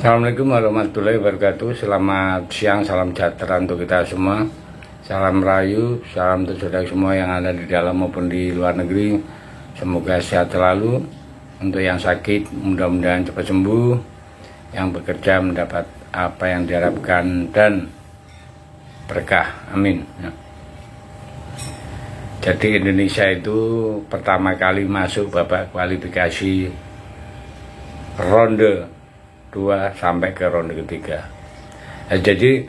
Assalamualaikum warahmatullahi wabarakatuh. Selamat siang, salam sejahtera untuk kita semua. Salam rayu, salam untuk saudara semua yang ada di dalam maupun di luar negeri. Semoga sehat selalu. Untuk yang sakit, mudah-mudahan cepat sembuh. Yang bekerja mendapat apa yang diharapkan dan berkah. Amin. Jadi Indonesia itu pertama kali masuk babak kualifikasi ronde 2 sampai ke ronde ketiga. Jadi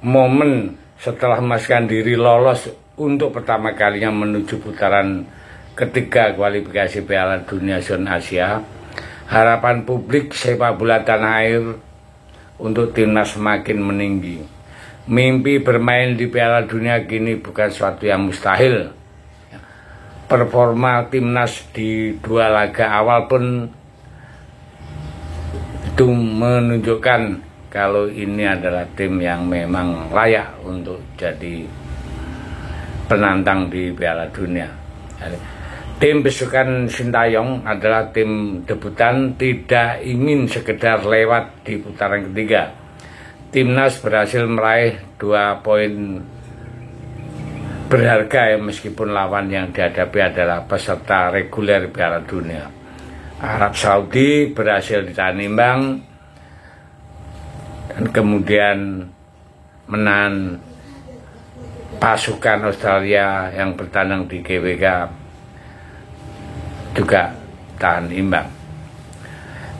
momen setelah memastikan diri lolos untuk pertama kalinya menuju putaran ketiga kualifikasi Piala Dunia Zona Asia, harapan publik sepak bola tanah air untuk timnas semakin meninggi. Mimpi bermain di Piala Dunia kini bukan sesuatu yang mustahil. Performa timnas di 2 laga awal pun itu menunjukkan kalau ini adalah tim yang memang layak untuk jadi penantang di Piala Dunia. Tim besukan Sintayong adalah tim debutan, tidak ingin sekedar lewat di putaran ketiga. Timnas berhasil meraih 2 poin berharga ya, meskipun lawan yang dihadapi adalah peserta reguler Piala Dunia. Arab Saudi berhasil ditahan imbang dan kemudian menahan pasukan Australia yang bertandang di GWK juga tahan imbang.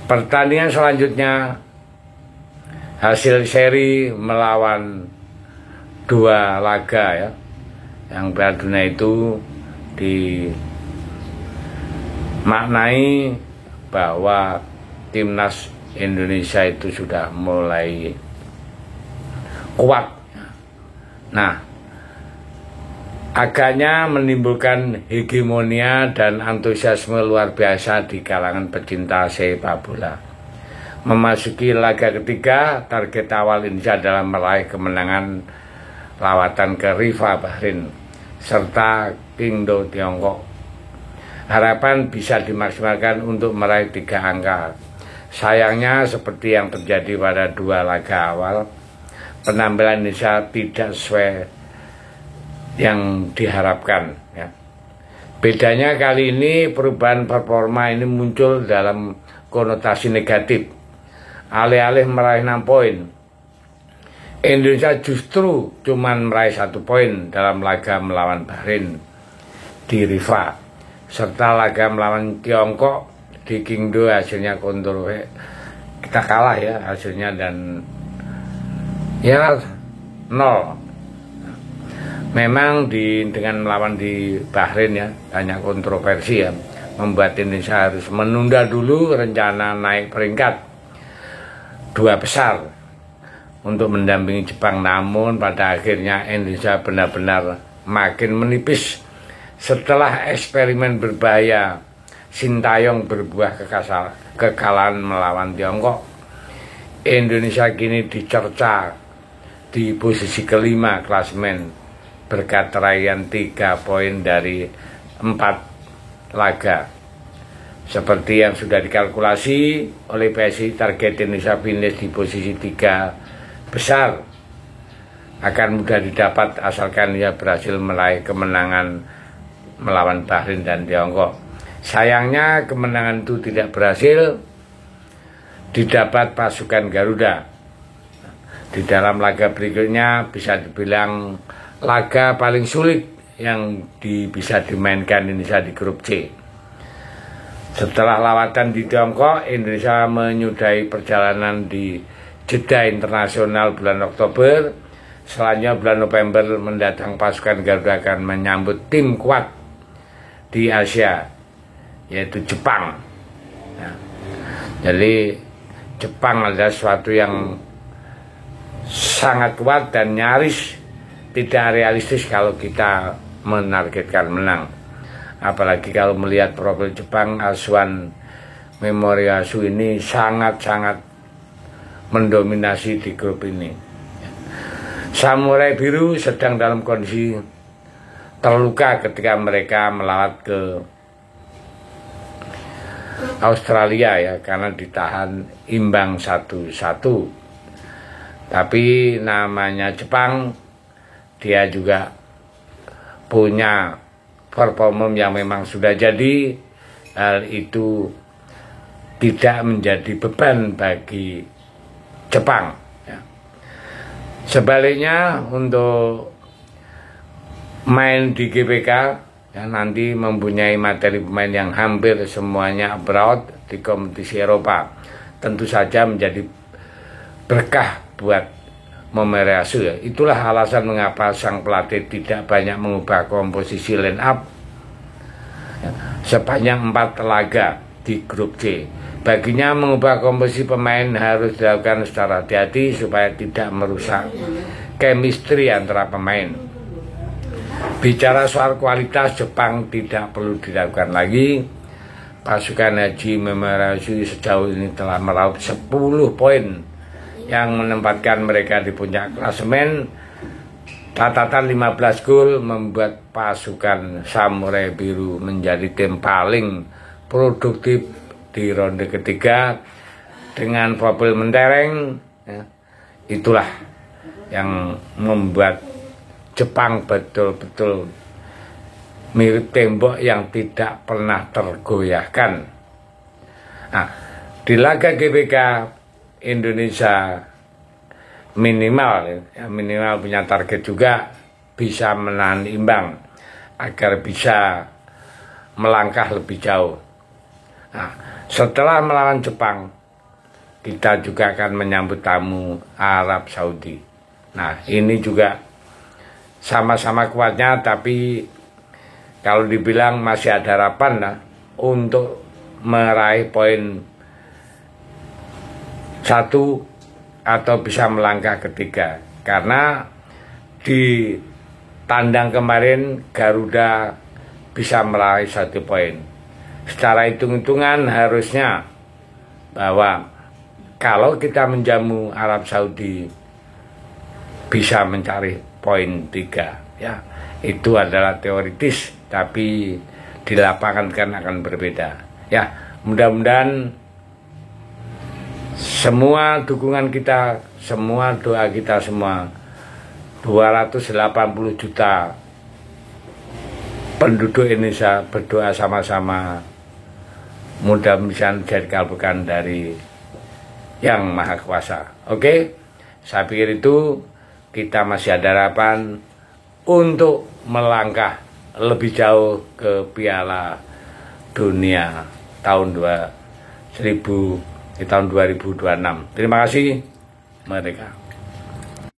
Pertandingan selanjutnya hasil seri melawan 2 laga ya, yang Piala Dunia itu dimaknai bahwa timnas Indonesia itu sudah mulai kuat. Nah, agaknya menimbulkan hegemonia dan antusiasme luar biasa di kalangan pecinta sepak bola. Memasuki laga ketiga, target awal Indonesia adalah meraih kemenangan lawatan ke Rifa Bahrain serta Qingdao Tiongkok. Harapan bisa dimaksimalkan untuk meraih 3 angka. Sayangnya seperti yang terjadi pada 2 laga awal, penampilan Indonesia tidak sesuai yang diharapkan ya. Bedanya kali ini perubahan performa ini muncul dalam konotasi negatif. Alih-alih meraih 6 poin, Indonesia justru cuman meraih 1 poin dalam laga melawan Bahrain di Rifa, serta laga melawan Tiongkok di Qingdao hasilnya kontrol. Kita kalah ya hasilnya dan ya 0. Memang dengan melawan di Bahrain ya banyak kontroversi ya, membuat Indonesia harus menunda dulu rencana naik peringkat 2 besar untuk mendampingi Jepang. Namun pada akhirnya Indonesia benar-benar makin menipis setelah eksperimen berbahaya Sintayong berbuah kekalahan melawan Tiongkok. Indonesia kini dicerca di posisi kelima klasemen berkat raihan 3 poin dari 4 laga. Seperti yang sudah dikalkulasi oleh PSSI, target Indonesia finish di posisi 3 besar akan mudah didapat asalkan ia berhasil meraih kemenangan melawan Bahrain dan Tiongkok. Sayangnya kemenangan itu tidak berhasil didapat pasukan Garuda. Di dalam laga berikutnya bisa dibilang laga paling sulit yang bisa dimainkan Indonesia di grup C. Setelah lawatan di Tiongkok, Indonesia menyudahi perjalanan di jeda internasional bulan Oktober. Selanjutnya bulan November mendatang pasukan Garuda akan menyambut tim kuat di Asia, yaitu Jepang ya. Jadi Jepang adalah sesuatu yang sangat kuat dan nyaris tidak realistis kalau kita menargetkan menang. Apalagi kalau melihat profil Jepang, Asuhan Memoriyasu ini sangat-sangat mendominasi di grup ini. Samurai Biru sedang dalam kondisi terluka ketika mereka melawat ke Australia ya, karena ditahan imbang 1-1. Tapi namanya Jepang, dia juga punya performa yang memang sudah jadi. Hal itu tidak menjadi beban bagi Jepang ya. Sebaliknya untuk main di GBK ya, nanti mempunyai materi pemain yang hampir semuanya abroad di kompetisi Eropa, tentu saja menjadi berkah buat Momerasu ya. Itulah alasan mengapa sang pelatih tidak banyak mengubah komposisi line up ya, sepanjang 4 laga di grup C. Baginya mengubah komposisi pemain harus dilakukan secara hati-hati supaya tidak merusak chemistry antara pemain. Bicara soal kualitas, Jepang tidak perlu diragukan lagi. Pasukan Haji Momerasu sejauh ini telah meraup 10 poin yang menempatkan mereka di puncak klasemen. Catatan 15 gol membuat pasukan Samurai Biru menjadi tim paling produktif di ronde ketiga dengan profil mentereng ya. Itulah yang membuat Jepang betul-betul mirip tembok yang tidak pernah tergoyahkan. Nah, di laga GBK Indonesia minimal punya target juga bisa menahan imbang agar bisa melangkah lebih jauh. Nah, setelah melawan Jepang, kita juga akan menyambut tamu Arab Saudi. Nah, ini juga sama-sama kuatnya, tapi kalau dibilang masih ada harapan lah untuk meraih poin 1 atau bisa melangkah ketiga. Karena di tandang kemarin Garuda bisa meraih 1 poin. Secara hitung-hitungan harusnya bahwa kalau kita menjamu Arab Saudi bisa mencari poin 3 ya. Itu adalah teoritis, tapi di lapangan kan akan berbeda ya. Mudah-mudahan semua dukungan kita, semua doa kita, semua 280 juta penduduk Indonesia berdoa sama-sama, mudah-mudahan jadi kabulkan dari Yang Maha Kuasa. Oke, saya pikir itu kita masih ada harapan untuk melangkah lebih jauh ke Piala Dunia tahun 2026. Terima kasih. Merdeka.